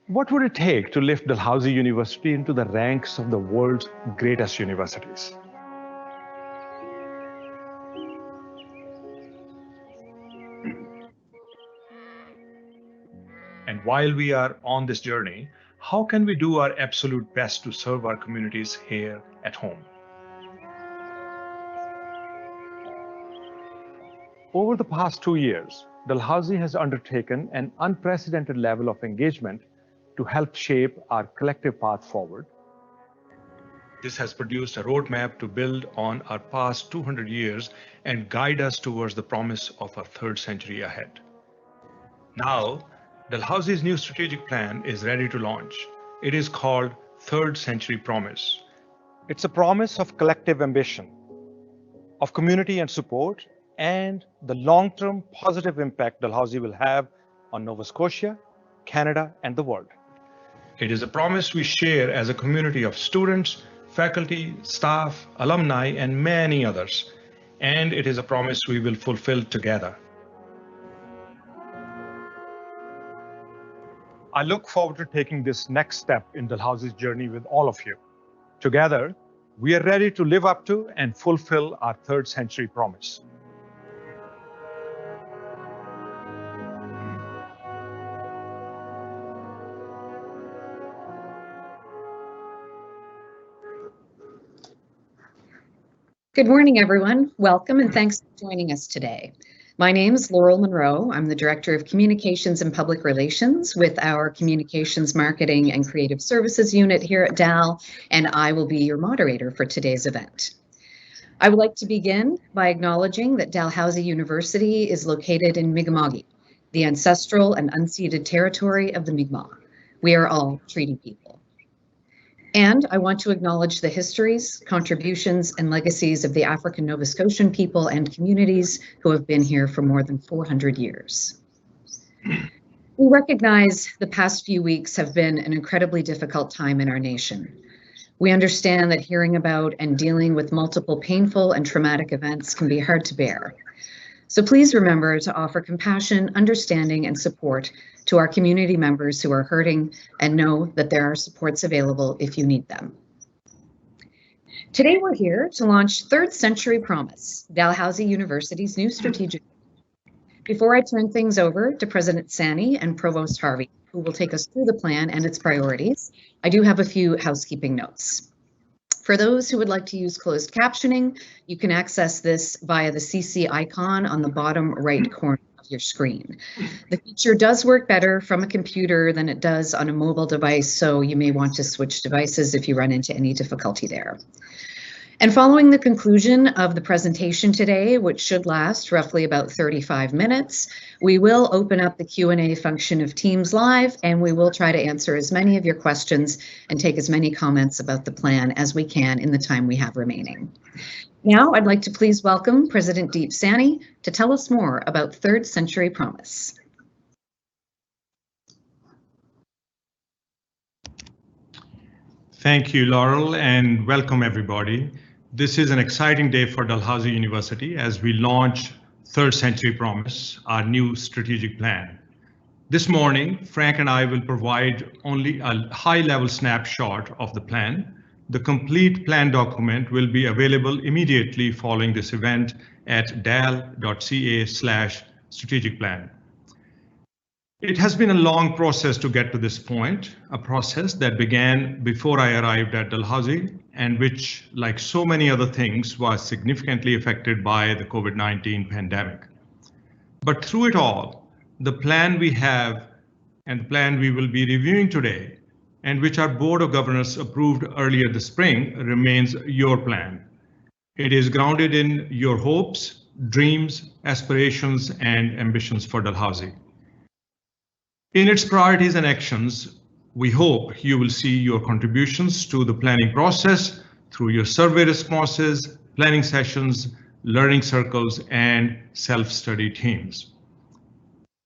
What would it take to lift Dalhousie University into the ranks of the world's greatest universities? And while we are on this journey, how can we do our absolute best to serve our communities here at home? Over the past 2 years, Dalhousie has undertaken an unprecedented level of engagement to help shape our collective path forward. This has produced a roadmap to build on our past 200 years and guide us towards the promise of our third century ahead. Now, Dalhousie's new strategic plan is ready to launch. It is called Third Century Promise. It's a promise of collective ambition, of community and support, and the long-term positive impact Dalhousie will have on Nova Scotia, Canada, and the world. It is a promise we share as a community of students, faculty, staff, alumni, and many others. And it is a promise we will fulfill together. I look forward to taking this next step in Dalhousie's journey with all of you. Together, we are ready to live up to and fulfill our third century promise. Good morning, everyone. Welcome and thanks for joining us today. My name is Laurel Monroe. I'm the Director of Communications and Public Relations with our Communications Marketing and Creative Services unit here at DAL, and I will be your moderator for today's event. I would like to begin by acknowledging that Dalhousie University is located in Mi'kmaq, the ancestral and unceded territory of the Mi'kmaq. We are all treaty people. And I want to acknowledge the histories, contributions, and legacies of the African Nova Scotian people and communities who have been here for more than 400 years. We recognize the past few weeks have been an incredibly difficult time in our nation. We understand that hearing about and dealing with multiple painful and traumatic events can be hard to bear. So please remember to offer compassion, understanding, and support to our community members who are hurting, and know that there are supports available if you need them. Today we're here to launch Third Century Promise, Dalhousie University's new strategic. Before I turn things over to President Sani and Provost Harvey, who will take us through the plan and its priorities, I do have a few housekeeping notes. For those who would like to use closed captioning, you can access this via the CC icon on the bottom right corner of your screen. The feature does work better from a computer than it does on a mobile device, so you may want to switch devices if you run into any difficulty there. And following the conclusion of the presentation today, which should last roughly about 35 minutes, we will open up the Q&A function of Teams Live, and we will try to answer as many of your questions and take as many comments about the plan as we can in the time we have remaining. Now, I'd like to please welcome President Deep Sani to tell us more about Third Century Promise. Thank you, Laurel, and welcome everybody. This is an exciting day for Dalhousie University as we launch Third Century Promise, our new strategic plan. This morning, Frank and I will provide only a high-level snapshot of the plan. The complete plan document will be available immediately following this event at dal.ca/strategic plan. It has been a long process to get to this point, a process that began before I arrived at Dalhousie and which, like so many other things, was significantly affected by the COVID-19 pandemic. But through it all, the plan we have and the plan we will be reviewing today, and which our Board of Governors approved earlier this spring, remains your plan. It is grounded in your hopes, dreams, aspirations, and ambitions for Dalhousie. In its priorities and actions, we hope you will see your contributions to the planning process through your survey responses, planning sessions, learning circles, and self-study teams.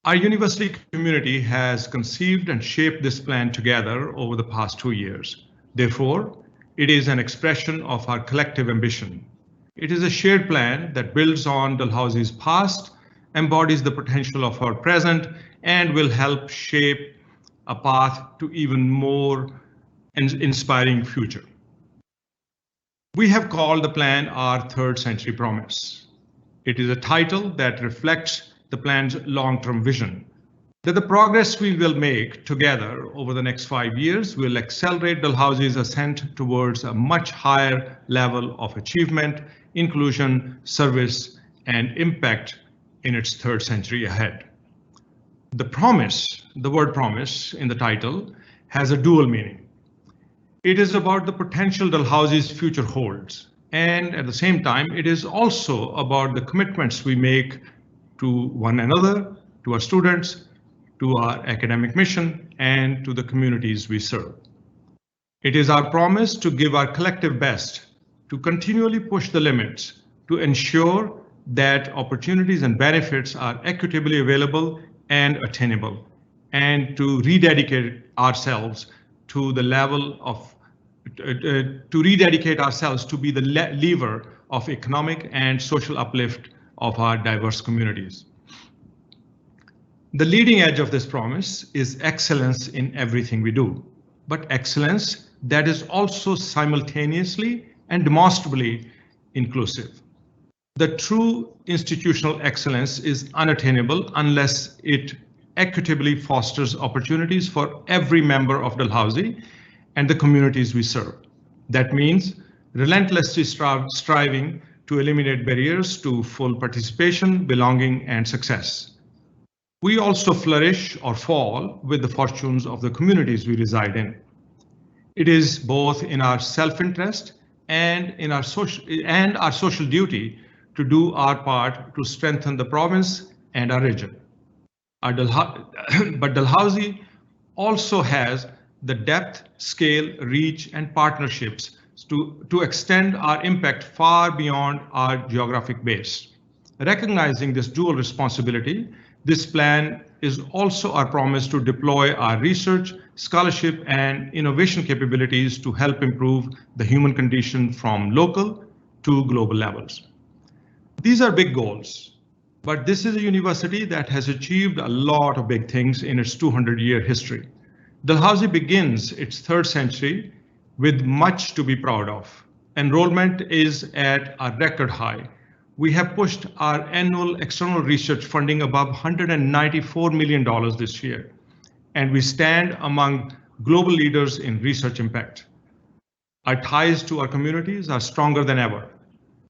Our university community has conceived and shaped this plan together over the past 2 years. Therefore, it is an expression of our collective ambition. It is a shared plan that builds on Dalhousie's past, embodies the potential of our present, and will help shape a path to even more inspiring future. We have called the plan our third century promise. It is a title that reflects the plan's long-term vision, that the progress we will make together over the next 5 years will accelerate Dalhousie's ascent towards a much higher level of achievement, inclusion, service, and impact in its third century ahead. The promise, the word promise in the title, has a dual meaning. It is about the potential Dalhousie's future holds, and at the same time, it is also about the commitments we make to one another, to our students, to our academic mission, and to the communities we serve. It is our promise to give our collective best, to continually push the limits, to ensure that opportunities and benefits are equitably available and attainable, and to rededicate ourselves to the level of to be the lever of economic and social uplift of our diverse communities. The leading edge of this promise is excellence in everything we do, but excellence that is also simultaneously and demonstrably inclusive. The true institutional excellence is unattainable unless it equitably fosters opportunities for every member of Dalhousie and the communities we serve. That means relentlessly striving to eliminate barriers to full participation, belonging, and success. We also flourish or fall with the fortunes of the communities we reside in. It is both in our self-interest and in our social duty to do our part to strengthen the province and our region. But Dalhousie also has the depth, scale, reach, and partnerships to extend our impact far beyond our geographic base. Recognizing this dual responsibility, this plan is also our promise to deploy our research, scholarship, and innovation capabilities to help improve the human condition from local to global levels. These are big goals, but this is a university that has achieved a lot of big things in its 200-year history. Dalhousie begins its third century with much to be proud of. Enrollment is at a record high. We have pushed our annual external research funding above $194 million this year, and we stand among global leaders in research impact. Our ties to our communities are stronger than ever.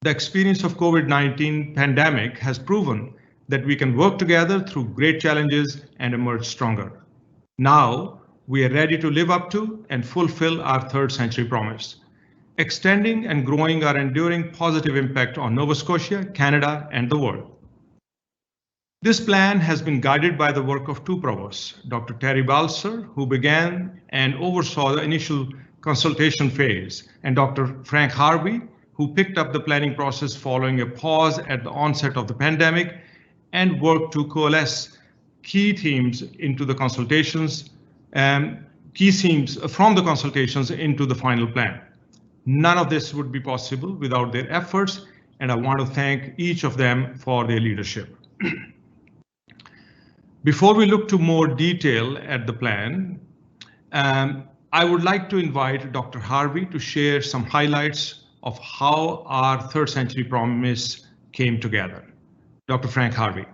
The experience of COVID-19 pandemic has proven that we can work together through great challenges and emerge stronger. Now, we are ready to live up to and fulfill our third century promise, extending and growing our enduring positive impact on Nova Scotia, Canada, and the world. This plan has been guided by the work of two provosts, Dr. Terry Balser, who began and oversaw the initial consultation phase, and Dr. Frank Harvey, who picked up the planning process following a pause at the onset of the pandemic and worked to coalesce key themes into the consultations, key themes from the consultations into the final plan. None of this would be possible without their efforts, and I want to thank each of them for their leadership. Before we look to more detail at the plan, I would like to invite Dr. Harvey to share some highlights of how our third century promise came together. Dr. Frank Harvey.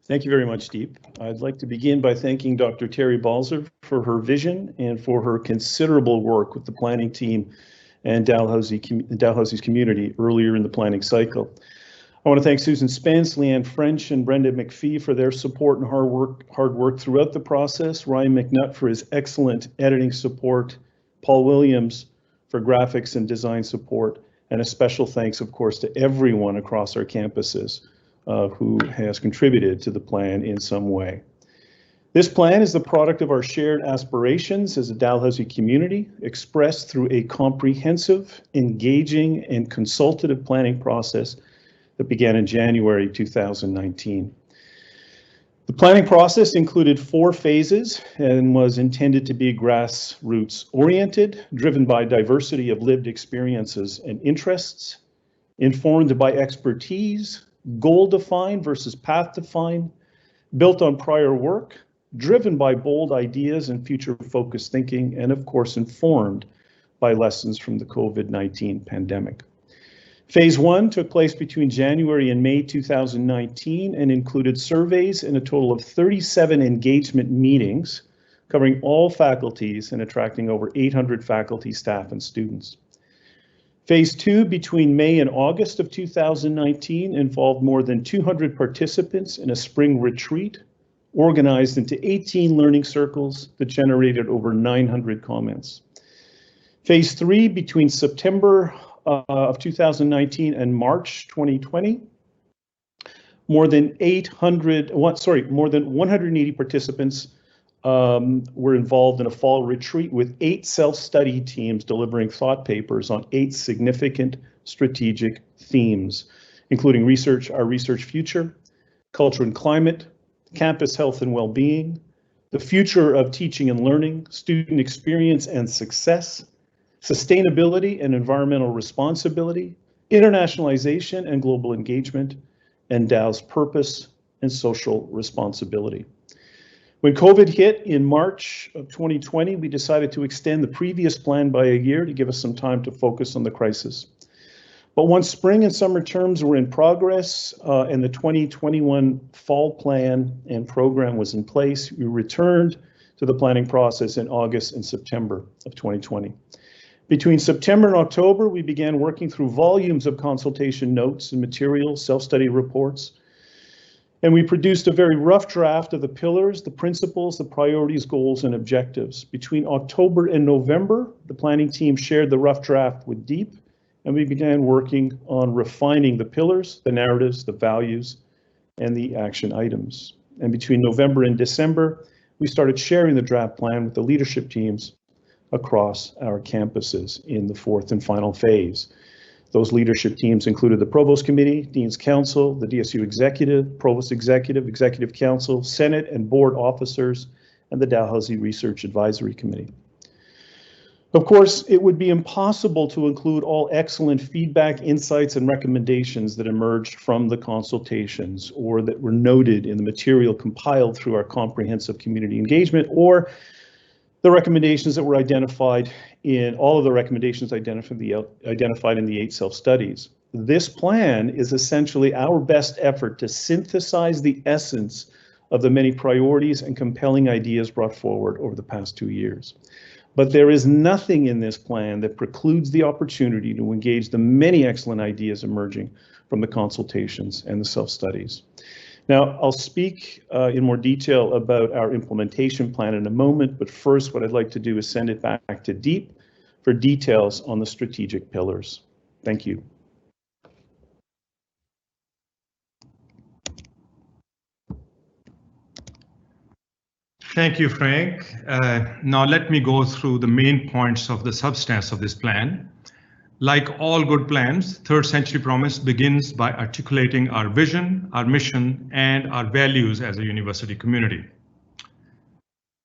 Thank you very much, Deep. I'd like to begin by thanking Dr. Terry Balser for her vision and for her considerable work with the planning team and Dalhousie's community earlier in the planning cycle. I want to thank Susan Spence, Leanne French, and Brenda McPhee for their support and hard work throughout the process, Ryan McNutt for his excellent editing support, Paul Williams for graphics and design support, and a special thanks, of course, to everyone across our campuses who has contributed to the plan in some way. This plan is the product of our shared aspirations as a Dalhousie community, expressed through a comprehensive, engaging, and consultative planning process that began in January 2019. The planning process included 4 phases and was intended to be grassroots oriented, driven by diversity of lived experiences and interests, informed by expertise, goal defined versus path defined, built on prior work, driven by bold ideas and future-focused thinking, and of course informed by lessons from the COVID-19 pandemic. Phase 1 took place between January and May 2019 and included surveys and a total of 37 engagement meetings covering all faculties and attracting over 800 faculty, staff, and students. Phase 2 between May and August of 2019 involved more than 200 participants in a spring retreat organized into 18 learning circles that generated over 900 comments. Phase 3 between September of 2019 and March 2020, more than 180 participants were involved in a fall retreat with 8 self-study teams delivering thought papers on 8 significant strategic themes, including our research future, culture and climate, campus health and well-being, the future of teaching and learning, student experience and success, sustainability and environmental responsibility, internationalization and global engagement, and Dow's purpose and social responsibility. When COVID hit in March of 2020, we decided to extend the previous plan by a year to give us some time to focus on the crisis. But once spring and summer terms were in progress and the 2021 fall plan and program was in place, we returned to the planning process in August and September of 2020. Between September and October, we began working through volumes of consultation notes and materials, self-study reports, and we produced a very rough draft of the pillars, the principles, the priorities, goals, and objectives. Between October and November, the planning team shared the rough draft with DEEP, and we began working on refining the pillars, the narratives, the values, and the action items. And between November and December, we started sharing the draft plan with the leadership teams across our campuses in the 4th and final phase. Those leadership teams included the Provost Committee, Dean's Council, the DSU Executive, Provost Executive, Executive Council, Senate and Board officers, and the Dalhousie Research Advisory Committee. Of course, it would be impossible to include all excellent feedback, insights, and recommendations that emerged from the consultations or that were noted in the material compiled through our comprehensive community engagement or the recommendations that were identified in all of the recommendations identified in the 8 self-studies. This plan is essentially our best effort to synthesize the essence of the many priorities and compelling ideas brought forward over the past 2 years. But there is nothing in this plan that precludes the opportunity to engage the many excellent ideas emerging from the consultations and the self-studies. Now, I'll speak in more detail about our implementation plan in a moment, but first what I'd like to do is send it back to DEEP for details on the strategic pillars. Thank you. Thank you, Frank. Now let me go through the main points of the substance of this plan. Like all good plans, Third Century Promise begins by articulating our vision, our mission, and our values as a university community.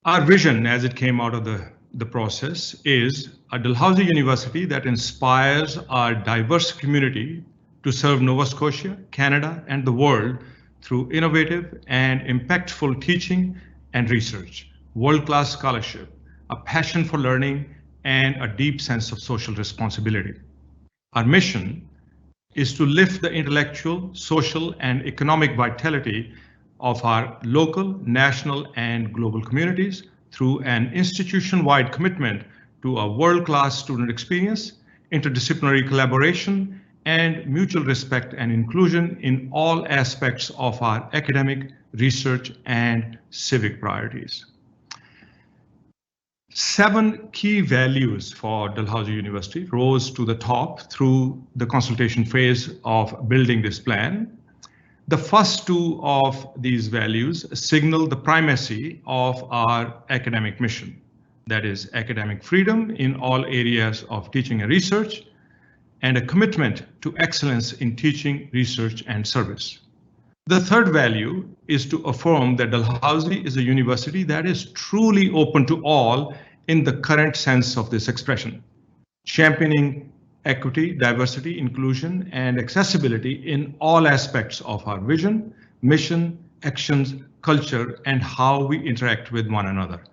Our vision, as it came out of the process, is a Dalhousie University that inspires our diverse community to serve Nova Scotia, Canada, and the world through innovative and impactful teaching and research, world-class scholarship, a passion for learning, and a deep sense of social responsibility. Our mission is to lift the intellectual, social, and economic vitality of our local, national, and global communities through an institution-wide commitment to a world-class student experience, interdisciplinary collaboration, and mutual respect and inclusion in all aspects of our academic, research, and civic priorities. 7 key values for Dalhousie University rose to the top through the consultation phase of building this plan. The first 2 of these values signal the primacy of our academic mission, that is academic freedom in all areas of teaching and research, and a commitment to excellence in teaching, research, and service. The third value is to affirm that Dalhousie is a university that is truly open to all in the current sense of this expression, championing equity, diversity, inclusion, and accessibility in all aspects of our vision, mission, actions, culture, and how we interact with one another.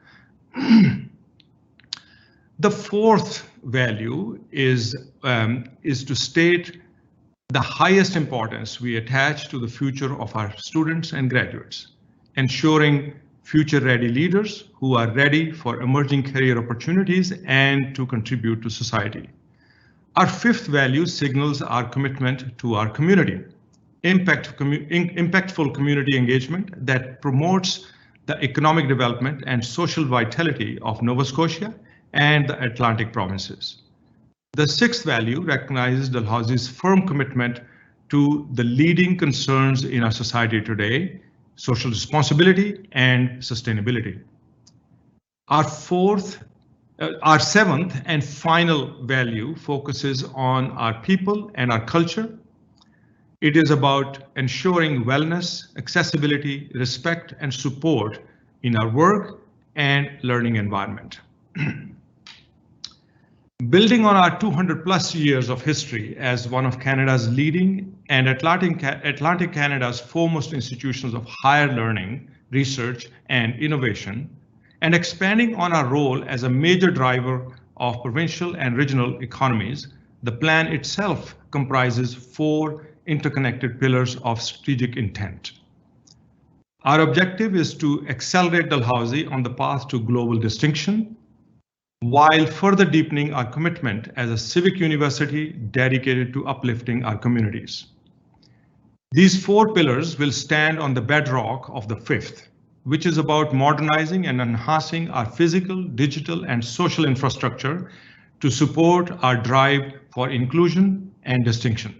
The fourth value is to state the highest importance we attach to the future of our students and graduates, ensuring future-ready leaders who are ready for emerging career opportunities and to contribute to society. Our fifth value signals our commitment to our community, impactful community engagement that promotes the economic development and social vitality of Nova Scotia and the Atlantic provinces. The sixth value recognizes Dalhousie's firm commitment to the leading concerns in our society today, social responsibility and sustainability. Our seventh and final value focuses on our people and our culture. It is about ensuring wellness, accessibility, respect, and support in our work and learning environment. Building on our 200+ years of history as one of Canada's leading and Atlantic Canada's foremost institutions of higher learning, research, and innovation, and expanding on our role as a major driver of provincial and regional economies, the plan itself comprises 4 interconnected pillars of strategic intent. Our objective is to accelerate Dalhousie on the path to global distinction, while further deepening our commitment as a civic university dedicated to uplifting our communities. These 4 pillars will stand on the bedrock of the 5th, which is about modernizing and enhancing our physical, digital, and social infrastructure to support our drive for inclusion and distinction.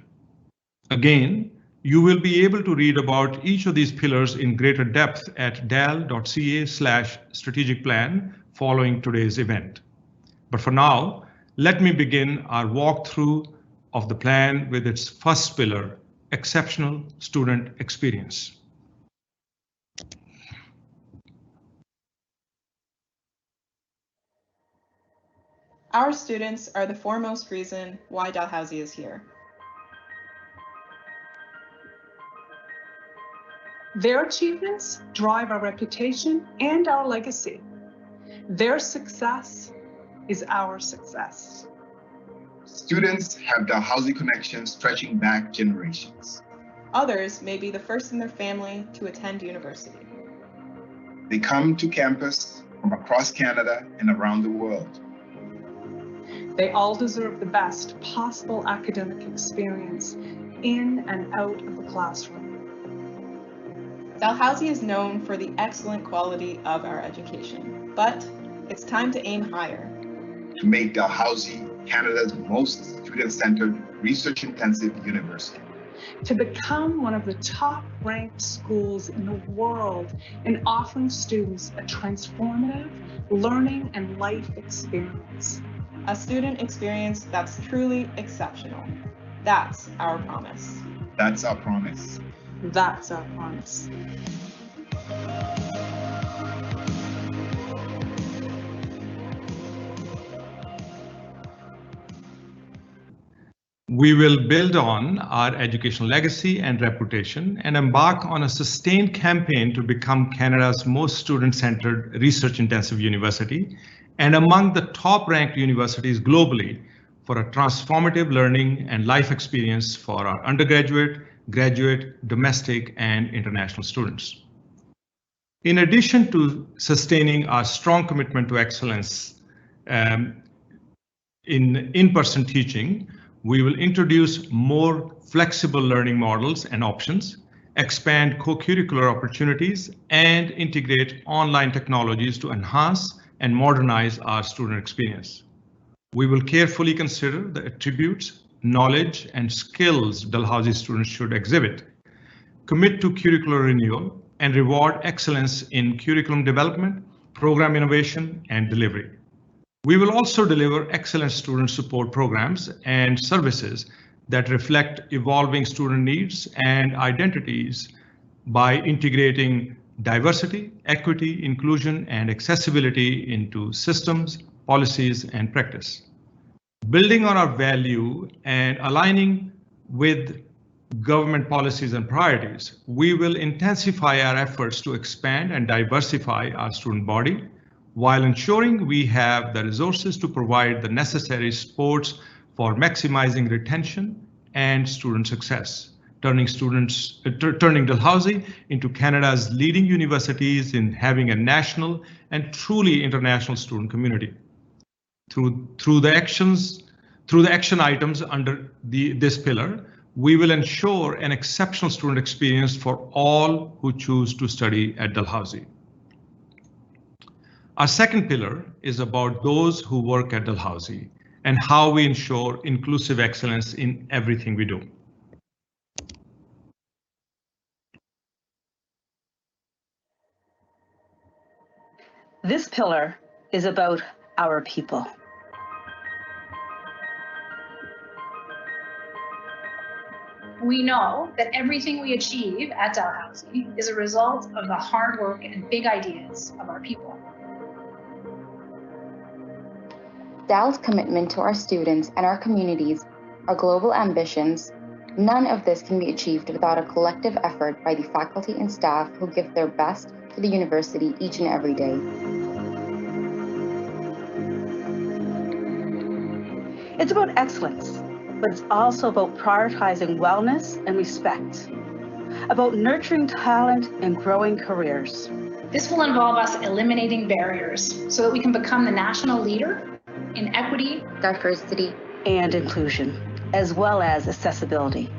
Again, you will be able to read about each of these pillars in greater depth at dal.ca/strategic plan following today's event. But for now, let me begin our walkthrough of the plan with its first pillar, exceptional student experience. Our students are the foremost reason why Dalhousie is here. Their achievements drive our reputation and our legacy. Their success is our success. Students have Dalhousie connections stretching back generations. Others may be the first in their family to attend university. They come to campus from across Canada and around the world. They all deserve the best possible academic experience in and out of the classroom. Dalhousie is known for the excellent quality of our education, but it's time to aim higher. To make Dalhousie Canada's most student-centered, research-intensive university. To become one of the top-ranked schools in the world in offering students a transformative learning and life experience. A student experience that's truly exceptional. That's our promise. That's our promise. That's our promise. We will build on our educational legacy and reputation and embark on a sustained campaign to become Canada's most student-centered, research-intensive university and among the top-ranked universities globally for a transformative learning and life experience for our undergraduate, graduate, domestic, and international students. In addition to sustaining our strong commitment to excellence in-person teaching, we will introduce more flexible learning models and options, expand co-curricular opportunities, and integrate online technologies to enhance and modernize our student experience. We will carefully consider the attributes, knowledge, and skills Dalhousie students should exhibit, commit to curricular renewal, and reward excellence in curriculum development, program innovation, and delivery. We will also deliver excellent student support programs and services that reflect evolving student needs and identities by integrating diversity, equity, inclusion, and accessibility into systems, policies, and practice. Building on our value and aligning with government policies and priorities, we will intensify our efforts to expand and diversify our student body while ensuring we have the resources to provide the necessary supports for maximizing retention and student success, turning Dalhousie into Canada's leading universities in having a national and truly international student community. Through the action items under this pillar, we will ensure an exceptional student experience for all who choose to study at Dalhousie. Our second pillar is about those who work at Dalhousie and how we ensure inclusive excellence in everything we do. This pillar is about our people. We know that everything we achieve at Dalhousie is a result of the hard work and big ideas of our people. Dal's commitment to our students and our communities, our global ambitions, none of this can be achieved without a collective effort by the faculty and staff who give their best to the university each and every day. It's about excellence, but it's also about prioritizing wellness and respect, about nurturing talent and growing careers. This will involve us eliminating barriers so that we can become the national leader in equity, diversity, and inclusion, as well as accessibility.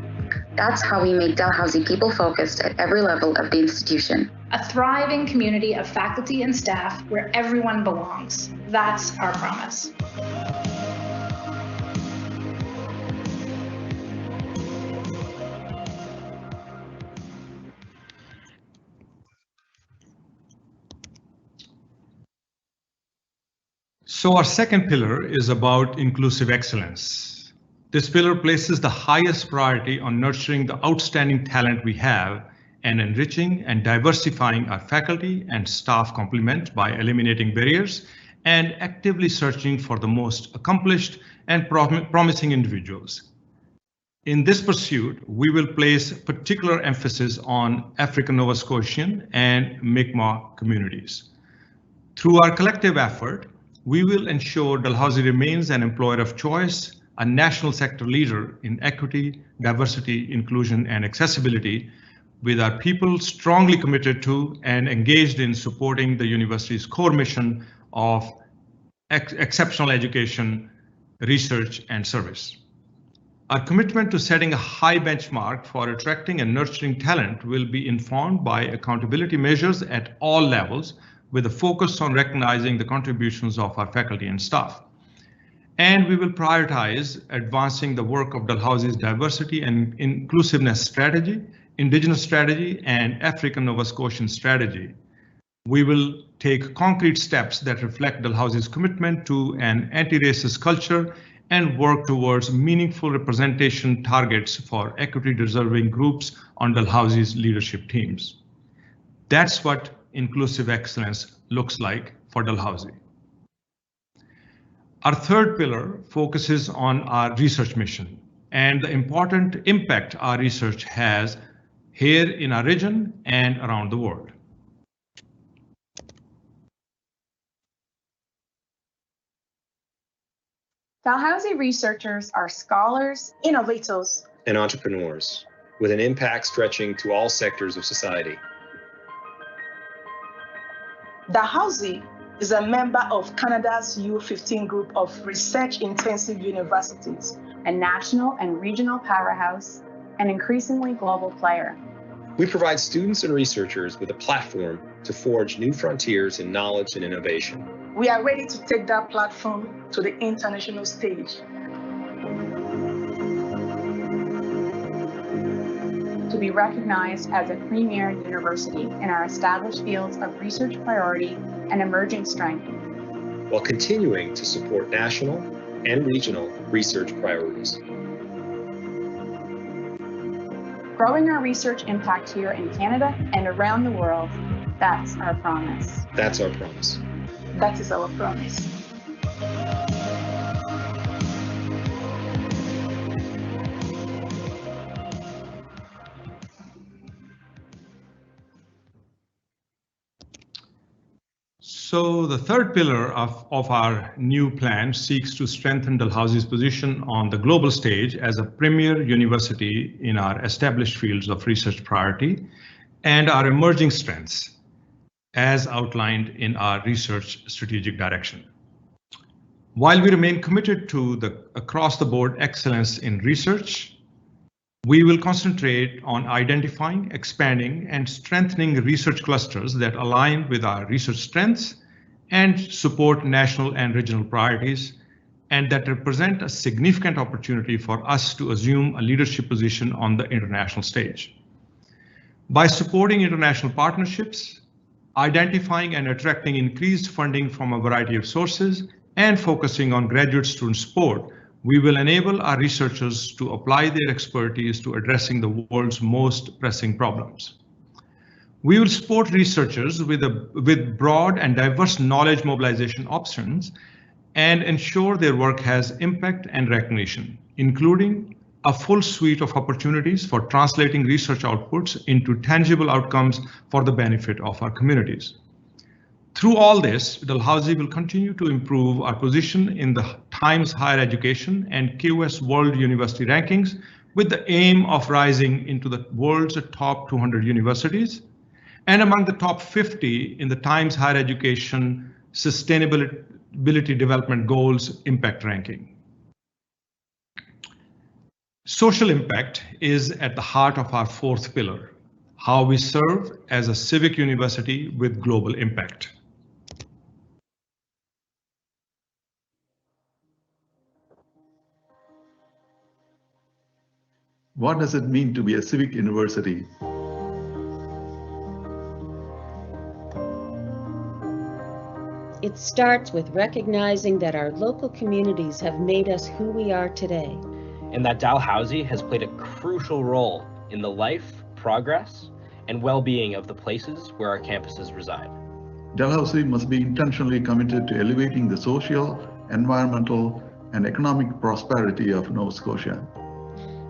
That's how we make Dalhousie people-focused at every level of the institution. A thriving community of faculty and staff where everyone belongs. That's our promise. So our second pillar is about inclusive excellence. This pillar places the highest priority on nurturing the outstanding talent we have and enriching and diversifying our faculty and staff complement by eliminating barriers and actively searching for the most accomplished and promising individuals. In this pursuit, we will place particular emphasis on African Nova Scotian and Mi'kmaq communities. Through our collective effort, we will ensure Dalhousie remains an employer of choice, a national sector leader in equity, diversity, inclusion, and accessibility, with our people strongly committed to and engaged in supporting the university's core mission of exceptional education, research, and service. Our commitment to setting a high benchmark for attracting and nurturing talent will be informed by accountability measures at all levels, with a focus on recognizing the contributions of our faculty and staff. And we will prioritize advancing the work of Dalhousie's diversity and inclusiveness strategy, Indigenous strategy, and African Nova Scotian strategy. We will take concrete steps that reflect Dalhousie's commitment to an anti-racist culture and work towards meaningful representation targets for equity-deserving groups on Dalhousie's leadership teams. That's what inclusive excellence looks like for Dalhousie. Our third pillar focuses on our research mission and the important impact our research has here in our region and around the world. Dalhousie researchers are scholars, innovators, and entrepreneurs with an impact stretching to all sectors of society. Dalhousie is a member of Canada's U15 group of research-intensive universities, a national and regional powerhouse, an increasingly global player. We provide students and researchers with a platform to forge new frontiers in knowledge and innovation. We are ready to take that platform to the international stage. To be recognized as a premier university in our established fields of research priority and emerging strength, while continuing to support national and regional research priorities. Growing our research impact here in Canada and around the world, that's our promise. That's our promise. That is our promise. So the third pillar of our new plan seeks to strengthen Dalhousie's position on the global stage as a premier university in our established fields of research priority and our emerging strengths, as outlined in our research strategic direction. While we remain committed to the across-the-board excellence in research, we will concentrate on identifying, expanding, and strengthening research clusters that align with our research strengths and support national and regional priorities, and that represent a significant opportunity for us to assume a leadership position on the international stage. By supporting international partnerships, identifying and attracting increased funding from a variety of sources, and focusing on graduate student support, we will enable our researchers to apply their expertise to addressing the world's most pressing problems. We will support researchers with broad and diverse knowledge mobilization options and ensure their work has impact and recognition, including a full suite of opportunities for translating research outputs into tangible outcomes for the benefit of our communities. Through all this, Dalhousie will continue to improve our position in the Times Higher Education and QS World University rankings with the aim of rising into the world's top 200 universities and among the top 50 in the Times Higher Education Sustainability Development Goals Impact Ranking. Social impact is at the heart of our fourth pillar, how we serve as a civic university with global impact. What does it mean to be a civic university? It starts with recognizing that our local communities have made us who we are today. And that Dalhousie has played a crucial role in the life, progress, and well-being of the places where our campuses reside. Dalhousie must be intentionally committed to elevating the social, environmental, and economic prosperity of Nova Scotia.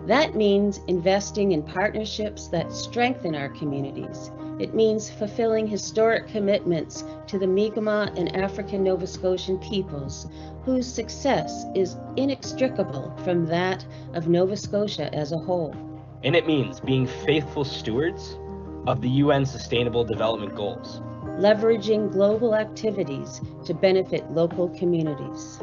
That means investing in partnerships that strengthen our communities. It means fulfilling historic commitments to the Mi'kmaq and African Nova Scotian peoples, whose success is inextricable from that of Nova Scotia as a whole. And it means being faithful stewards of the UN Sustainable Development Goals. Leveraging global activities to benefit local communities.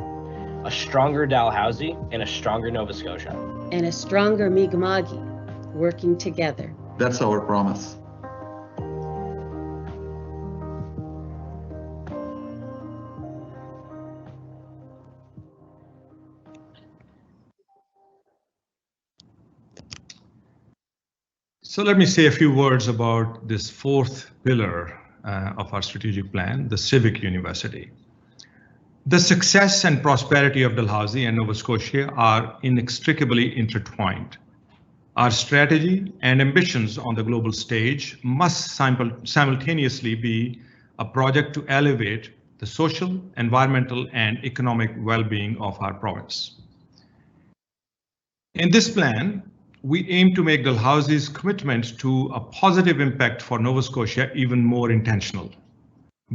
A stronger Dalhousie and a stronger Nova Scotia. And a stronger Mi'kma'ki working together. That's our promise. So let me say a few words about this fourth pillar of our strategic plan, the civic university. The success and prosperity of Dalhousie and Nova Scotia are inextricably intertwined. Our strategy and ambitions on the global stage must simultaneously be a project to elevate the social, environmental, and economic well-being of our province. In this plan, we aim to make Dalhousie's commitment to a positive impact for Nova Scotia even more intentional.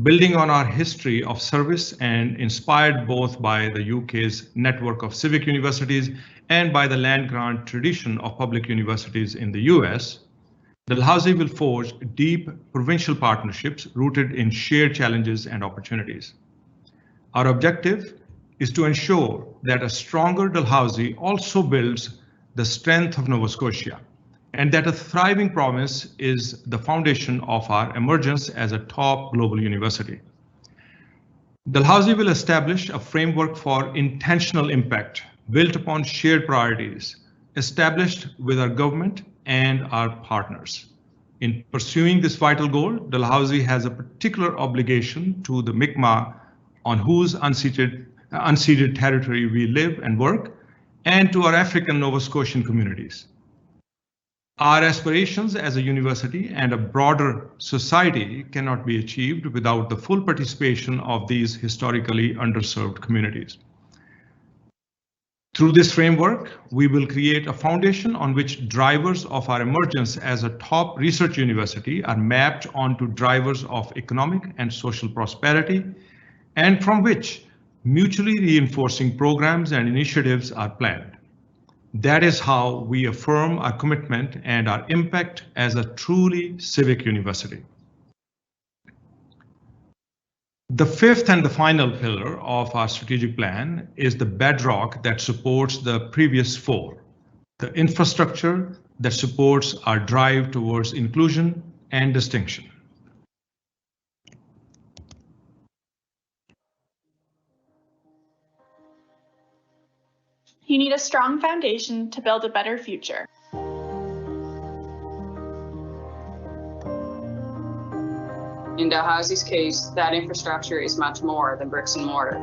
Building on our history of service and inspired both by the UK's network of civic universities and by the land-grant tradition of public universities in the US, Dalhousie will forge deep provincial partnerships rooted in shared challenges and opportunities. Our objective is to ensure that a stronger Dalhousie also builds the strength of Nova Scotia, and that a thriving province is the foundation of our emergence as a top global university. Dalhousie will establish a framework for intentional impact built upon shared priorities, established with our government and our partners. In pursuing this vital goal, Dalhousie has a particular obligation to the Mi'kmaq, on whose unceded territory we live and work, and to our African Nova Scotian communities. Our aspirations as a university and a broader society cannot be achieved without the full participation of these historically underserved communities. Through this framework, we will create a foundation on which drivers of our emergence as a top research university are mapped onto drivers of economic and social prosperity, and from which mutually reinforcing programs and initiatives are planned. That is how we affirm our commitment and our impact as a truly civic university. The fifth and the final pillar of our strategic plan is the bedrock that supports the previous four, the infrastructure that supports our drive towards inclusion and distinction. You need a strong foundation to build a better future. In Dalhousie's case, that infrastructure is much more than bricks and mortar.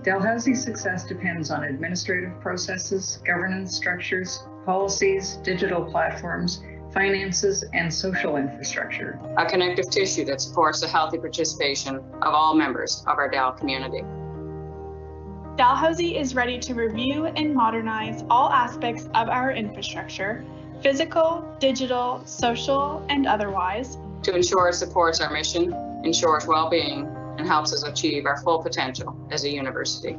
Dalhousie's success depends on administrative processes, governance structures, policies, digital platforms, finances, and social infrastructure. A connective tissue that supports the healthy participation of all members of our Dal community. Dalhousie is ready to review and modernize all aspects of our infrastructure, physical, digital, social, and otherwise, to ensure it supports our mission, ensures well-being, and helps us achieve our full potential as a university.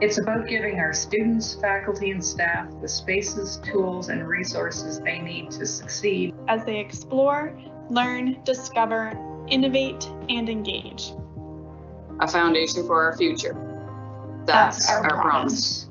It's about giving our students, faculty, and staff the spaces, tools, and resources they need to succeed as they explore, learn, discover, innovate, and engage. A foundation for our future. That's our promise.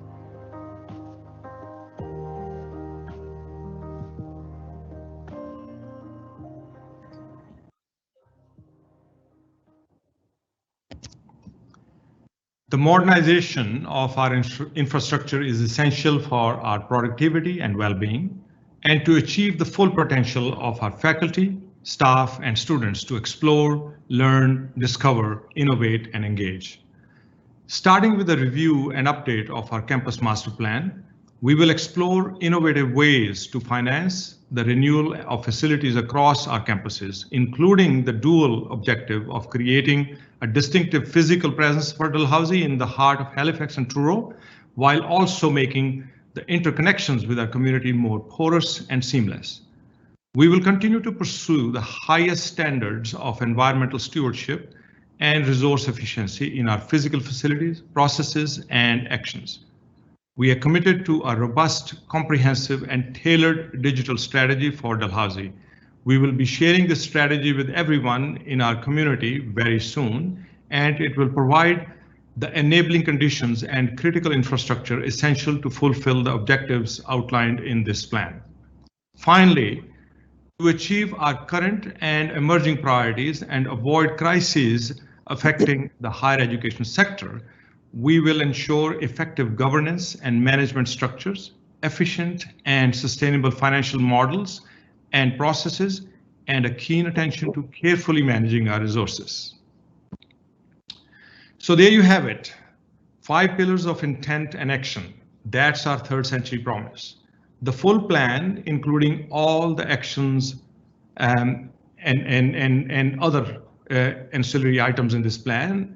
The modernization of our infrastructure is essential for our productivity and well-being, and to achieve the full potential of our faculty, staff, and students to explore, learn, discover, innovate, and engage. Starting with a review and update of our campus master plan, we will explore innovative ways to finance the renewal of facilities across our campuses, including the dual objective of creating a distinctive physical presence for Dalhousie in the heart of Halifax and Truro, while also making the interconnections with our community more porous and seamless. We will continue to pursue the highest standards of environmental stewardship and resource efficiency in our physical facilities, processes, and actions. We are committed to a robust, comprehensive, and tailored digital strategy for Dalhousie. We will be sharing this strategy with everyone in our community very soon, and it will provide the enabling conditions and critical infrastructure essential to fulfill the objectives outlined in this plan. Finally, to achieve our current and emerging priorities and avoid crises affecting the higher education sector, we will ensure effective governance and management structures, efficient and sustainable financial models and processes, and a keen attention to carefully managing our resources. So there you have it, 5 pillars of intent and action. That's our third century promise. The full plan, including all the actions and other ancillary items in this plan,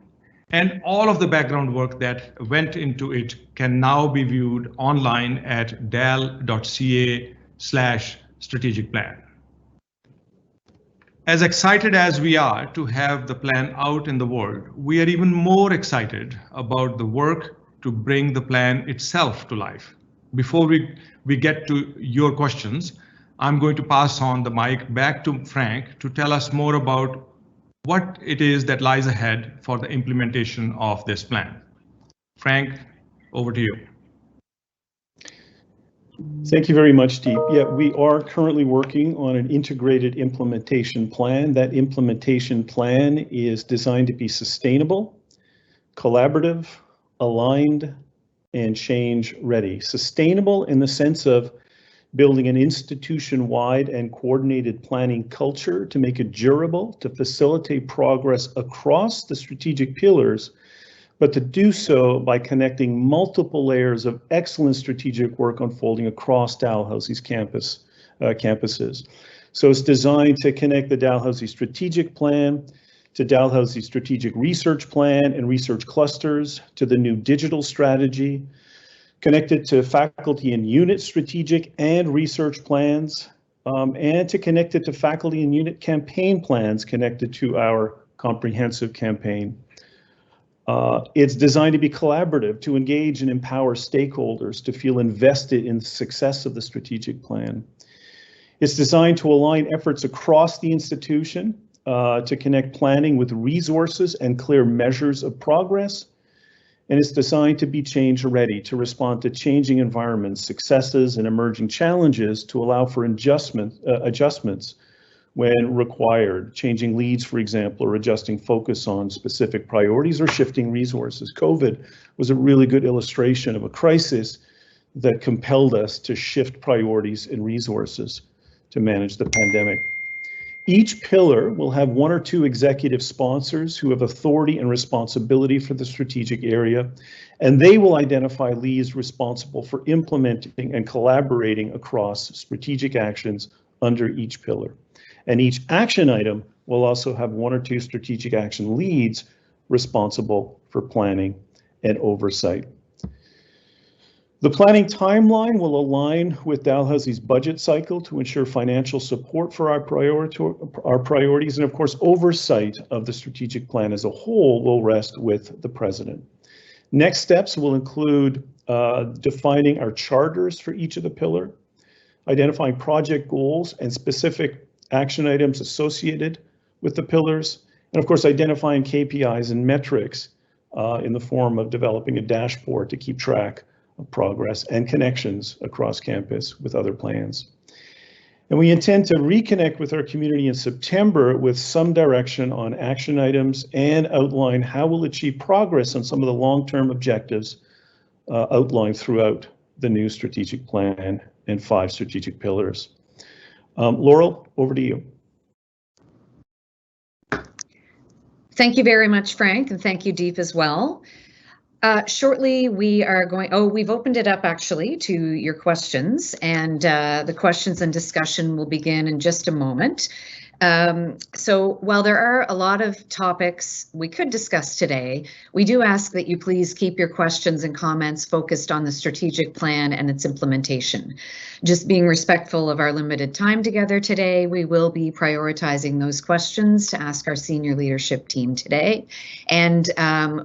and all of the background work that went into it, can now be viewed online at dal.ca/strategic plan. As excited as we are to have the plan out in the world, we are even more excited about the work to bring the plan itself to life. Before we get to your questions, I'm going to pass on the mic back to Frank to tell us more about what it is that lies ahead for the implementation of this plan. Frank, over to you. Thank you very much, Deep. Yeah, we are currently working on an integrated implementation plan. That implementation plan is designed to be sustainable, collaborative, aligned, and change ready. Sustainable in the sense of building an institution-wide and coordinated planning culture to make it durable, to facilitate progress across the strategic pillars, but to do so by connecting multiple layers of excellent strategic work unfolding across Dalhousie's campuses. So it's designed to connect the Dalhousie strategic plan to Dalhousie's strategic research plan and research clusters, to the new digital strategy, connected to faculty and unit strategic and research plans, and to connect it to faculty and unit campaign plans connected to our comprehensive campaign. It's designed to be collaborative, to engage and empower stakeholders to feel invested in the success of the strategic plan. It's designed to align efforts across the institution, to connect planning with resources and clear measures of progress. And it's designed to be change ready, to respond to changing environments, successes, and emerging challenges, to allow for adjustments when required, changing leads, for example, or adjusting focus on specific priorities or shifting resources. COVID was a really good illustration of a crisis that compelled us to shift priorities and resources to manage the pandemic. Each pillar will have one or two executive sponsors who have authority and responsibility for the strategic area, and they will identify leads responsible for implementing and collaborating across strategic actions under each pillar. And each action item will also have one or two strategic action leads responsible for planning and oversight. The planning timeline will align with Dalhousie's budget cycle to ensure financial support for our priorities, and of course, oversight of the strategic plan as a whole will rest with the president. Next steps will include defining our charters for each of the pillars, identifying project goals and specific action items associated with the pillars, and of course, identifying KPIs and metrics in the form of developing a dashboard to keep track of progress and connections across campus with other plans. And we intend to reconnect with our community in September with some direction on action items and outline how we'll achieve progress on some of the long-term objectives outlined throughout the new strategic plan and 5 strategic pillars. Laurel, over to you. Thank you very much, Frank, and thank you, Deep, as well. Shortly, we are going, we've opened it up actually to your questions, and the questions and discussion will begin in just a moment. So while there are a lot of topics we could discuss today, we do ask that you please keep your questions and comments focused on the strategic plan and its implementation. Just being respectful of our limited time together today, we will be prioritizing those questions to ask our senior leadership team today. And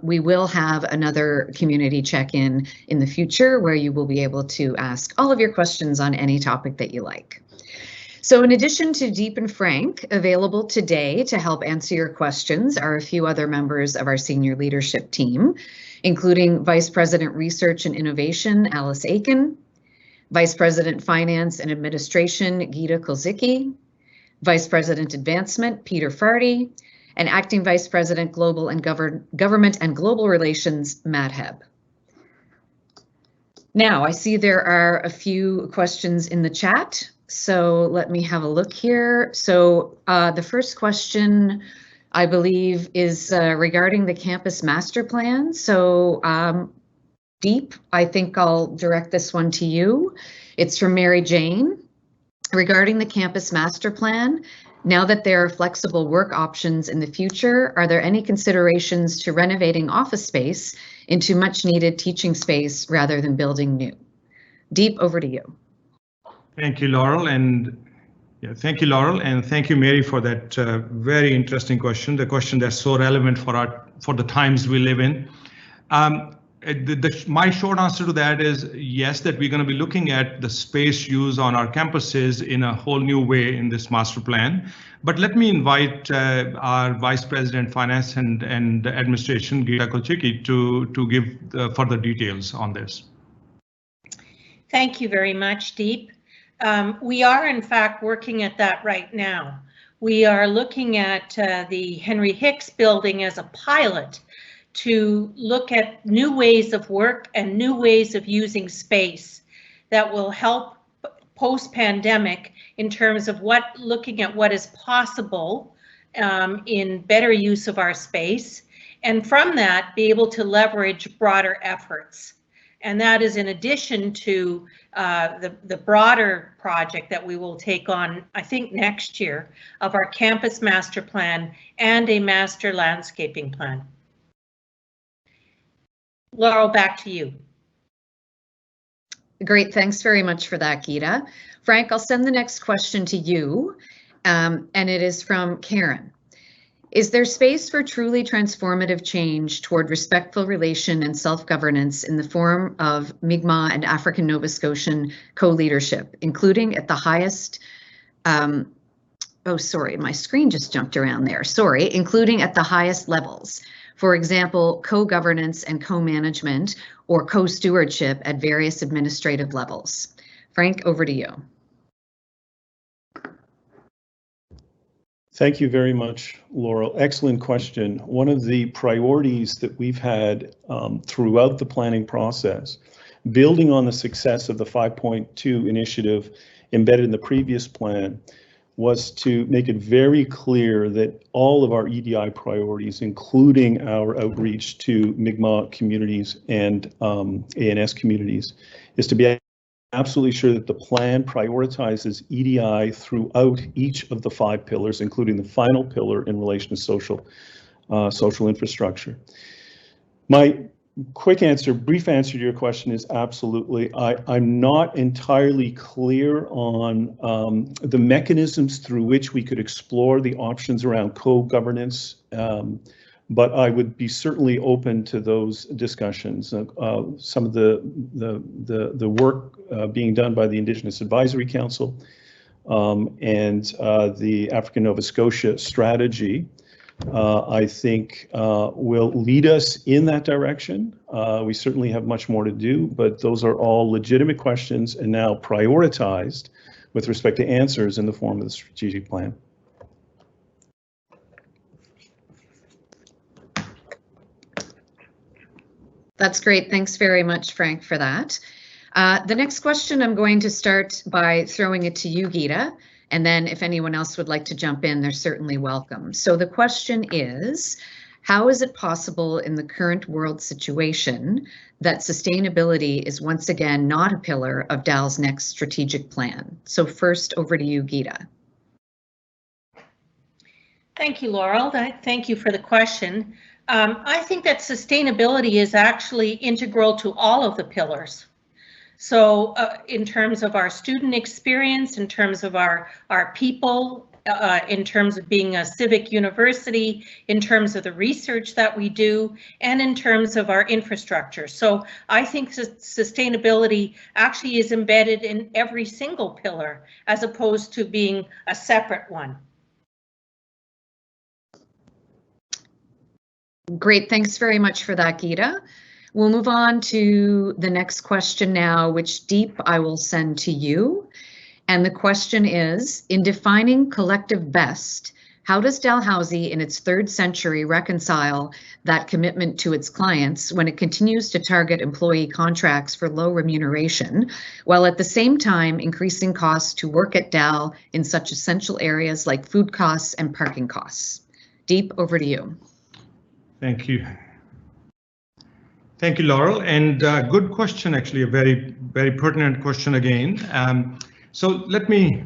we will have another community check-in in the future where you will be able to ask all of your questions on any topic that you like. So in addition to Deep and Frank, available today to help answer your questions are a few other members of our senior leadership team, including Vice President Research and Innovation, Alice Aiken, Vice President Finance and Administration, Gita Kulzicki, Vice President Advancement, Peter Fardy, and Acting Vice President Global and Government and Global Relations, Matt Hebb. Now, I see there are a few questions in the chat. So let me have a look here. So the first question, I believe, is regarding the campus master plan. So Deep, I think I'll direct this one to you. It's from Mary Jane. Regarding the campus master plan, now that there are flexible work options in the future, are there any considerations to renovating office space into much needed teaching space rather than building new? Deep, over to you. Thank you, Laurel, and thank you, Mary, for that very interesting question. The question that's so relevant for the times we live in. My short answer to that is yes, that we're going to be looking at the space use on our campuses in a whole new way in this master plan. But let me invite our Vice President Finance and Administration, Gita Kulzicki, to give further details on this. Thank you very much, Deep. We are, in fact, working at that right now. We are looking at the Henry Hicks building as a pilot to look at new ways of work and new ways of using space that will help post-pandemic in terms of looking at what is possible in better use of our space, and from that be able to leverage broader efforts. And that is in addition to the broader project that we will take on, I think, next year, of our campus master plan and a master landscaping plan. Laurel, back to you. Great, thanks very much for that, Geeta. Frank, I'll send the next question to you, and it is from Karen. Is there space for truly transformative change toward respectful relation and self-governance in the form of Mi'kmaq and African Nova Scotian co-leadership, including at the highest, oh, sorry, my screen just jumped around there. Sorry, including at the highest levels. For example, co-governance and co-management or co-stewardship at various administrative levels. Frank, over to you. Thank you very much, Laurel. Excellent question. One of the priorities that we've had throughout the planning process, building on the success of the 5.2 initiative embedded in the previous plan, was to make it very clear that all of our EDI priorities, including our outreach to Mi'kmaq communities and ANS communities, is to be absolutely sure that the plan prioritizes EDI throughout each of the 5 pillars, including the final pillar in relation to social infrastructure. My quick answer, brief answer to your question is absolutely. I'm not entirely clear on the mechanisms through which we could explore the options around co-governance, but I would be certainly open to those discussions. Some of the work being done by the Indigenous Advisory Council and the African Nova Scotia strategy, I think will lead us in that direction. We certainly have much more to do, but those are all legitimate questions and now prioritized with respect to answers in the form of the strategic plan. That's great. Thanks very much, Frank, for that. The next question, I'm going to start by throwing it to you, Geeta, and then if anyone else would like to jump in, they're certainly welcome. So the question is, how is it possible in the current world situation that sustainability is once again not a pillar of DAL's next strategic plan? So first, over to you, Geeta. Thank you, Laurel. Thank you for the question. I think that sustainability is actually integral to all of the pillars. So in terms of our student experience, in terms of our people, in terms of being a civic university, in terms of the research that we do, and in terms of our infrastructure. So I think sustainability actually is embedded in every single pillar as opposed to being a separate one. Great, thanks very much for that, Geeta. We'll move on to the next question now, which Deep I will send to you. And the question is, in defining collective best, how does Dalhousie in its 3rd century reconcile that commitment to its clients when it continues to target employee contracts for low remuneration, while at the same time increasing costs to work at Dal in such essential areas like food costs and parking costs? Deep, over to you. Thank you. Thank you, Laurel, and good question, actually, a very pertinent question again. So let me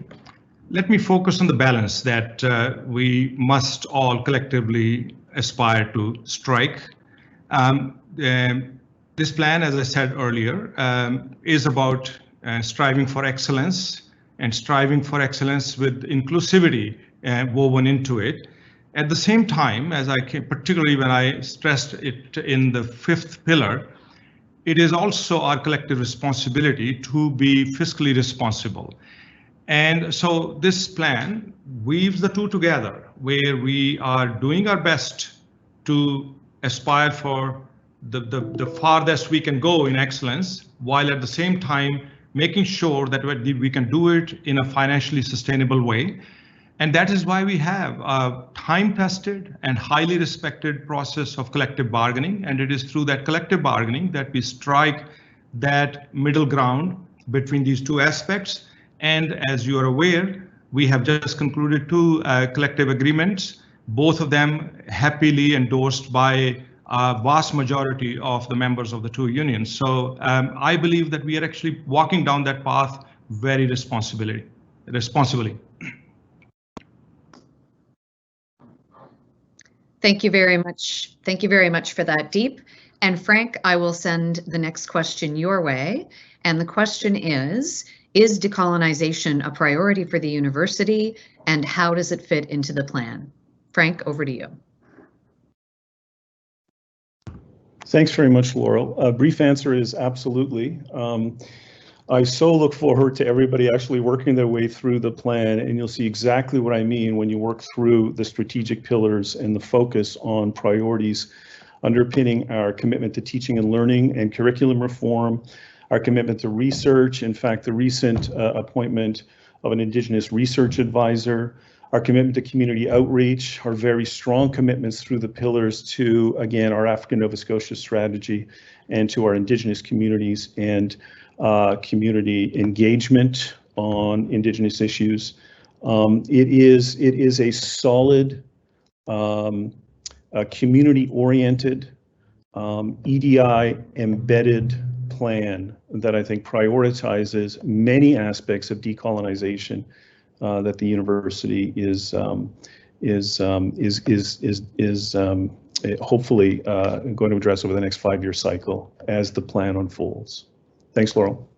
focus on the balance that we must all collectively aspire to strike. This plan, as I said earlier, is about striving for excellence and striving for excellence with inclusivity woven into it. At the same time, as particularly when I stressed it in the 5th pillar, it is also our collective responsibility to be fiscally responsible. And so this plan weaves the two together, where we are doing our best to aspire for the farthest we can go in excellence, while at the same time making sure that we can do it in a financially sustainable way. And that is why we have a time-tested and highly respected process of collective bargaining. And it is through that collective bargaining that we strike that middle ground between these two aspects. And as you are aware, we have just concluded 2 collective agreements, both of them happily endorsed by a vast majority of the members of the two unions. So I believe that we are actually walking down that path very responsibly. Thank you very much. Thank you very much for that, Deep. And Frank, I will send the next question your way. And the question is decolonization a priority for the university, and how does it fit into the plan? Frank, over to you. Thanks very much, Laurel. A brief answer is absolutely. I so look forward to everybody actually working their way through the plan, and you'll see exactly what I mean when you work through the strategic pillars and the focus on priorities underpinning our commitment to teaching and learning and curriculum reform, our commitment to research, in fact, the recent appointment of an Indigenous research advisor, our commitment to community outreach, our very strong commitments through the pillars to, again, our African Nova Scotia strategy and to our Indigenous communities and community engagement on Indigenous issues. It is a solid, community-oriented, EDI-embedded plan that I think prioritizes many aspects of decolonization that the university is hopefully going to address over the next 5-year cycle as the plan unfolds. Thanks, Laurel.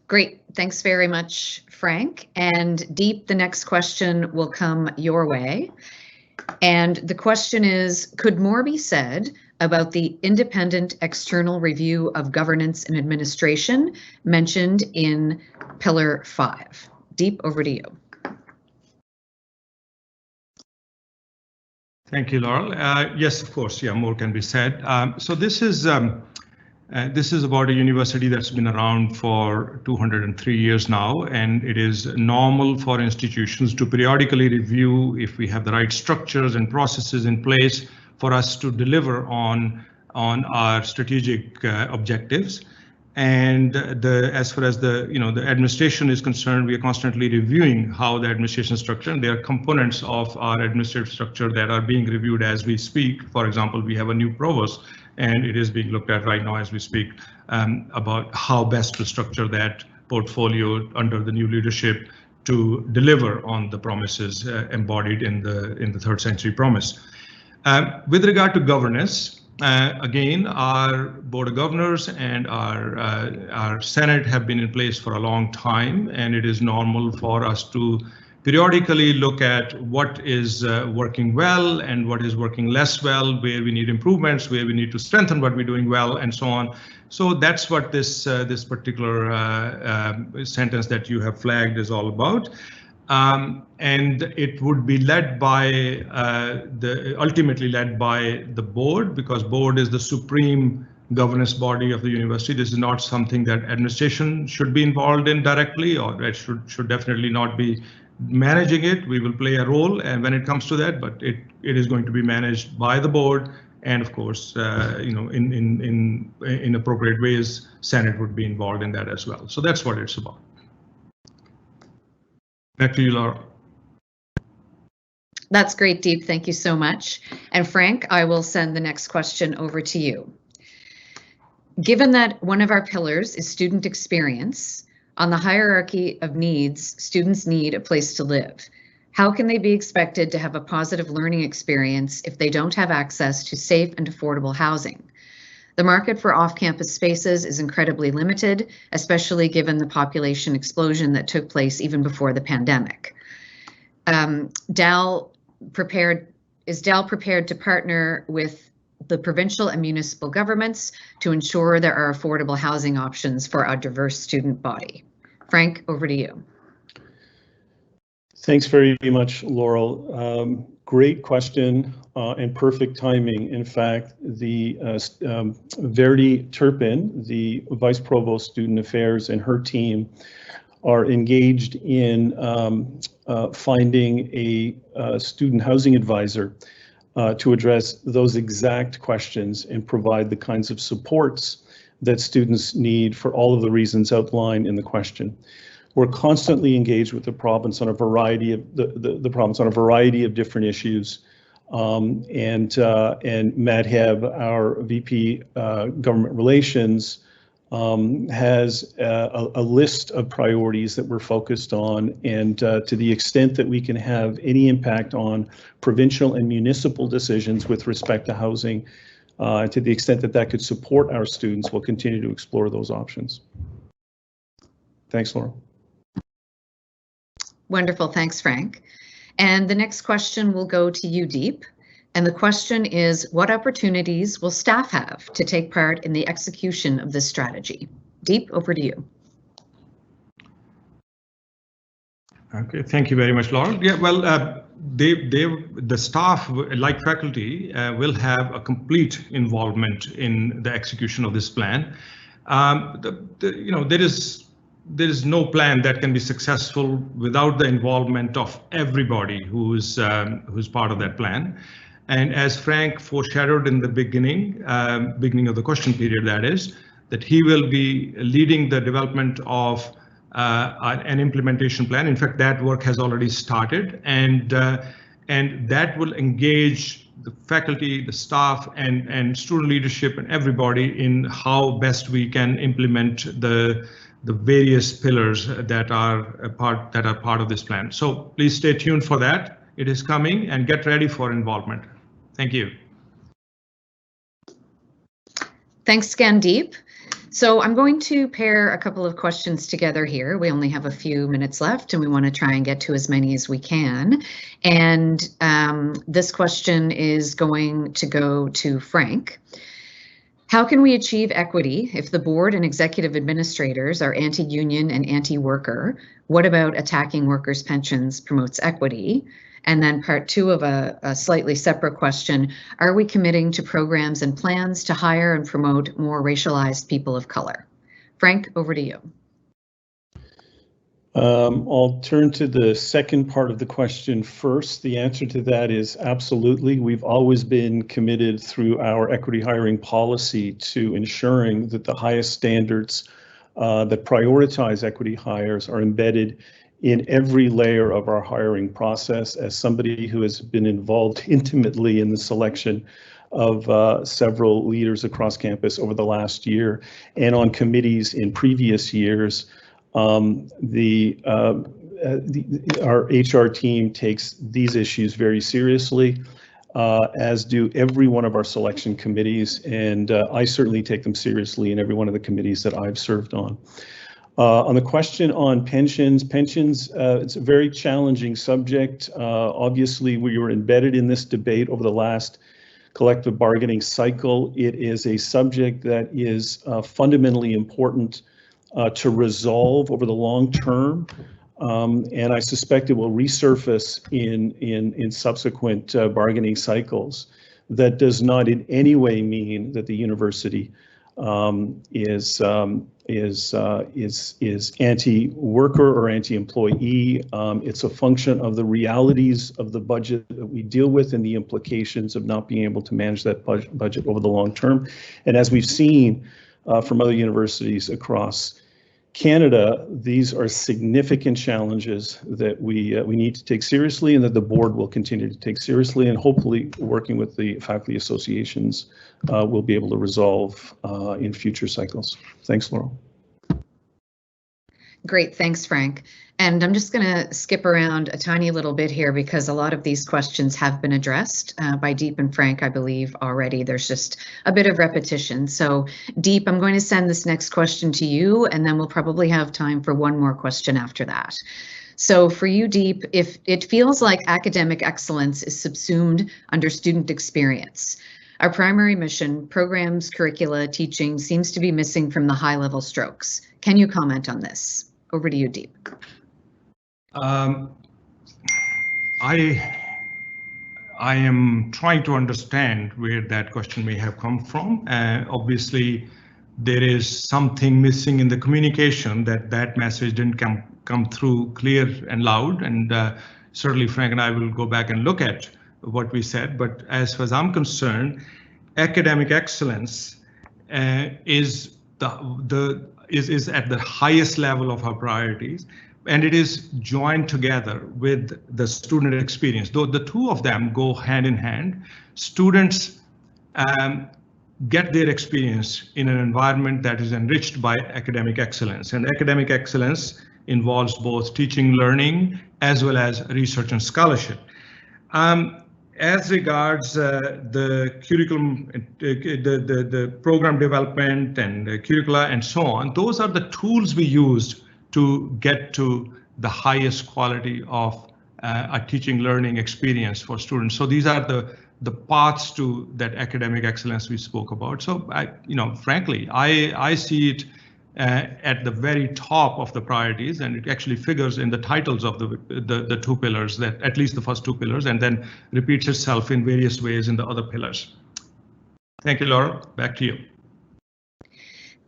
Great. Thanks very much, Frank. And Deep, the next question will come your way. And the question is, could more be said about the independent external review of governance and administration mentioned in Pillar 5? Deep, over to you. Thank you, Laurel. Yes, of course, yeah, more can be said. So this is about a university that's been around for 203 years now, and it is normal for institutions to periodically review if we have the right structures and processes in place for us to deliver on our strategic objectives. And as far as the administration is concerned, we are constantly reviewing how the administration structure, and there are components of our administrative structure that are being reviewed as we speak. For example, we have a new provost, and it is being looked at right now as we speak about how best to structure that portfolio under the new leadership to deliver on the promises embodied in the third century promise. With regard to governance, again, our Board of Governors and our Senate have been in place for a long time, and it is normal for us to periodically look at what is working well and what is working less well, where we need improvements, where we need to strengthen what we're doing well, and so on. So that's what this particular sentence that you have flagged is all about. And it would be led by ultimately led by the board, because board is the supreme governance body of the university. This is not something that administration should be involved in directly, or it should definitely not be managing it. We will play a role, and when it comes to that, but it is going to be managed by the board, and of course, in appropriate ways, Senate would be involved in that as well. So that's what it's about. Back to you, Laura. That's great, Deep. Thank you so much. And Frank, I will send the next question over to you. Given that one of our pillars is student experience, on the hierarchy of needs, students need a place to live. How can they be expected to have a positive learning experience if they don't have access to safe and affordable housing? The market for off-campus spaces is incredibly limited, especially given the population explosion that took place even before the pandemic. Is Dal prepared to partner with the provincial and municipal governments to ensure there are affordable housing options for a diverse student body? Frank, over to you. Thanks very much, Laurel. Great question and perfect timing. In fact, the Verity Turpin, the Vice Provost Student Affairs, and her team are engaged in finding a student housing advisor to address those exact questions and provide the kinds of supports that students need for all of the reasons outlined in the question. We're constantly engaged with the province on a variety of the province on a variety of different issues. And Madhab, our VP Government Relations, has a list of priorities that we're focused on, and to the extent that we can have any impact on provincial and municipal decisions with respect to housing, to the extent that that could support our students, we'll continue to explore those options. Thanks, Laura. Wonderful, thanks, Frank. And the next question will go to you, Deep. And the question is, what opportunities will staff have to take part in the execution of this strategy? Deep, over to you. Okay, thank you very much, Laura. Yeah, well, the staff, like faculty, will have a complete involvement in the execution of this plan. There is no plan that can be successful without the involvement of everybody who's part of that plan. And as Frank foreshadowed in the beginning of the question period, that is, that he will be leading the development of an implementation plan. In fact, that work has already started, and that will engage the faculty, the staff, and student leadership, and everybody in how best we can implement the various pillars that are part of this plan. So please stay tuned for that. It is coming, and get ready for involvement. Thank you. Thanks again, Deep. So I'm going to pair a couple of questions together here. We only have a few minutes left, and we want to try and get to as many as we can. And this question is going to go to Frank. How can we achieve equity if the board and executive administrators are anti-union and anti-worker? What about attacking workers' pensions promotes equity? And then part two of a slightly separate question, are we committing to programs and plans to hire and promote more racialized people of color? Frank, over to you. I'll turn to the second part of the question first. The answer to that is absolutely. We've always been committed through our equity hiring policy to ensuring that the highest standards that prioritize equity hires are embedded in every layer of our hiring process. As somebody who has been involved intimately in the selection of several leaders across campus over the last year and on committees in previous years, our HR team takes these issues very seriously, as do every one of our selection committees, and I certainly take them seriously in every one of the committees that I've served on. On the question on pensions, it's a very challenging subject. Obviously, we were embedded in this debate over the last collective bargaining cycle. It is a subject that is fundamentally important to resolve over the long term, and I suspect it will resurface in subsequent bargaining cycles. That does not in any way mean that the university is anti-worker or anti-employee. It's a function of the realities of the budget that we deal with and the implications of not being able to manage that budget over the long term. And as we've seen from other universities across Canada, these are significant challenges that we need to take seriously, and that the board will continue to take seriously, and hopefully working with the faculty associations we'll be able to resolve in future cycles. Thanks, Laurel. Great, thanks, Frank. And I'm just going to skip around a tiny little bit here because a lot of these questions have been addressed by Deep and Frank, I believe, already. There's just a bit of repetition. So, Deep, I'm going to send this next question to you, and then we'll probably have time for one more question after that. So for you, Deep, if it feels like academic excellence is subsumed under student experience, our primary mission, programs, curricula, teaching seems to be missing from the high-level strokes. Can you comment on this? Over to you, Deep. I am trying to understand where that question may have come from. Obviously, there is something missing in the communication, that message didn't come through clear and loud, and certainly Frank and I will go back and look at what we said. But as far as I'm concerned, academic excellence is at the highest level of our priorities. and it is joined together with the student experience. Though the two of them go hand in hand, students get their experience in an environment that is enriched by academic excellence. And academic excellence involves both teaching, learning, as well as research and scholarship. As regards the curriculum, the program development and the curricula and so on, those are the tools we used to get to the highest quality of a teaching learning experience for students. So these are the paths to that academic excellence we spoke about. So frankly, I see it at the very top of the priorities, and it actually figures in the titles of the two pillars, that at least the first two pillars, and then repeats itself in various ways in the other pillars. Thank you, Laura. Back to you.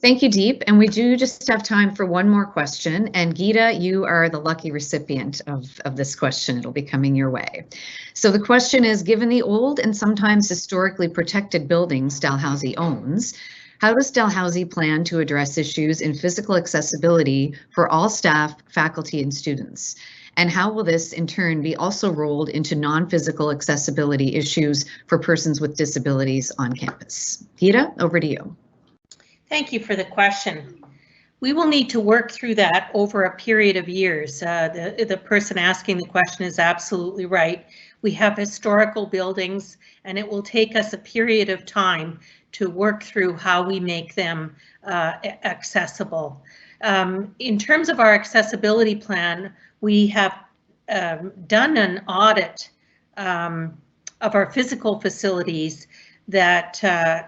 Thank you, Deep. And we do just have time for one more question. And Geeta, you are the lucky recipient of this question. It'll be coming your way. So the question is, given the old and sometimes historically protected buildings Dalhousie owns, how does Dalhousie plan to address issues in physical accessibility for all staff, faculty, and students? And how will this in turn be also rolled into non-physical accessibility issues for persons with disabilities on campus? Geeta, over to you. Thank you for the question. We will need to work through that over a period of years. The person asking the question is absolutely right. We have historical buildings, and it will take us a period of time to work through how we make them accessible. In terms of our accessibility plan, we have done an audit of our physical facilities that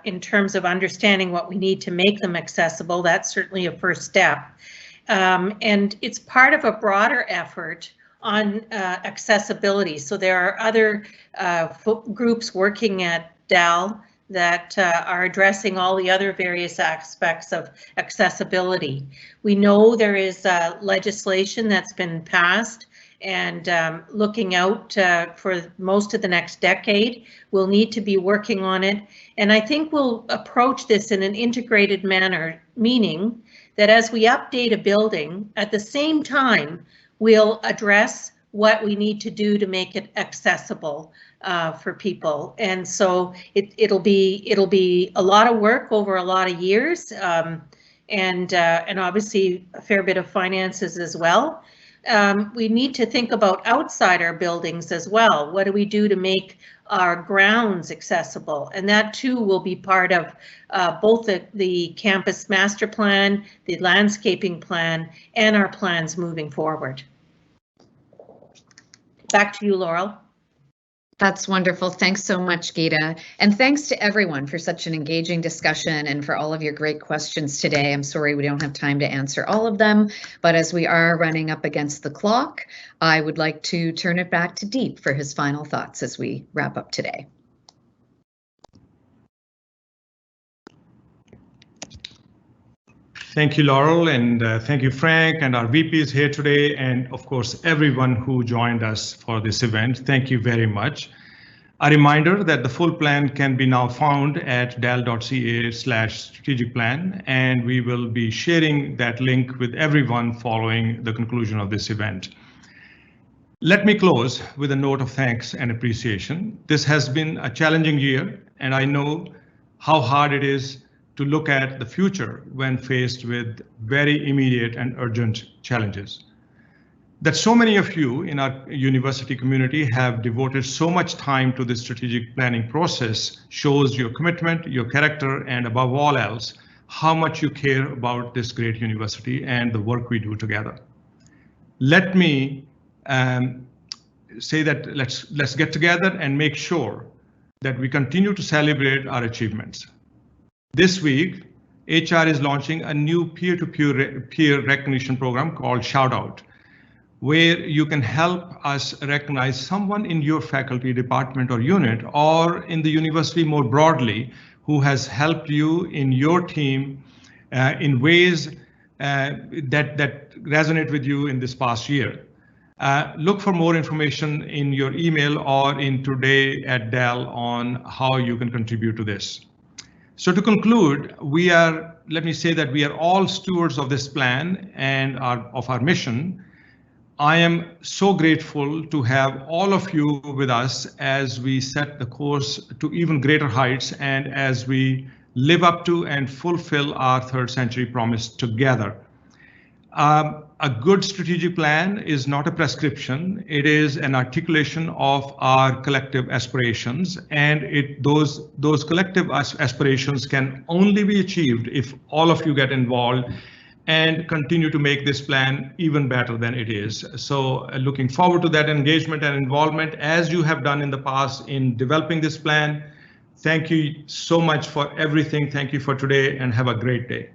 in terms of understanding what we need to make them accessible, that's certainly a first step. And it's part of a broader effort on accessibility. So there are other groups working at DAL that are addressing all the other various aspects of accessibility. We know there is legislation that's been passed, and looking out for most of the next decade, we'll need to be working on it. And I think we'll approach this in an integrated manner, meaning that as we update a building, at the same time, we'll address what we need to do to make it accessible for people. And so it'll be a lot of work over a lot of years, and obviously a fair bit of finances as well. We need to think about outside our buildings as well. What do we do to make our grounds accessible? And that too will be part of both the campus master plan, the landscaping plan, and our plans moving forward. Back to you, Laurel. That's wonderful. Thanks so much, Geeta. And thanks to everyone for such an engaging discussion and for all of your great questions today. I'm sorry we don't have time to answer all of them, but as we are running up against the clock, I would like to turn it back to Deep for his final thoughts as we wrap up today. Thank you, Laurel, and thank you, Frank, and our VPs here today, and of course, everyone who joined us for this event. Thank you very much. A reminder that the full plan can be now found at dal.ca/strategic plan, and we will be sharing that link with everyone following the conclusion of this event. Let me close with a note of thanks and appreciation. This has been a challenging year, and I know how hard it is to look at the future when faced with very immediate and urgent challenges. That so many of you in our university community have devoted so much time to this strategic planning process shows your commitment, your character, and above all else, how much you care about this great university and the work we do together. Let me say that let's get together and make sure that we continue to celebrate our achievements. This week, HR is launching a new peer-to-peer recognition program called Shoutout, where you can help us recognize someone in your faculty department or unit, or in the university more broadly, who has helped you in your team in ways that resonate with you in this past year. Look for more information in your email or in Today at Dal on how you can contribute to this. So to conclude, let me say that we are all stewards of this plan and of our mission, I am so grateful to have all of you with us as we set the course to even greater heights and as we live up to and fulfill our third century promise together. A good strategic plan is not a prescription. It is an articulation of our collective aspirations, and those collective aspirations can only be achieved if all of you get involved and continue to make this plan even better than it is. So looking forward to that engagement and involvement as you have done in the past in developing this plan. Thank you so much for everything. Thank you for today and have a great day.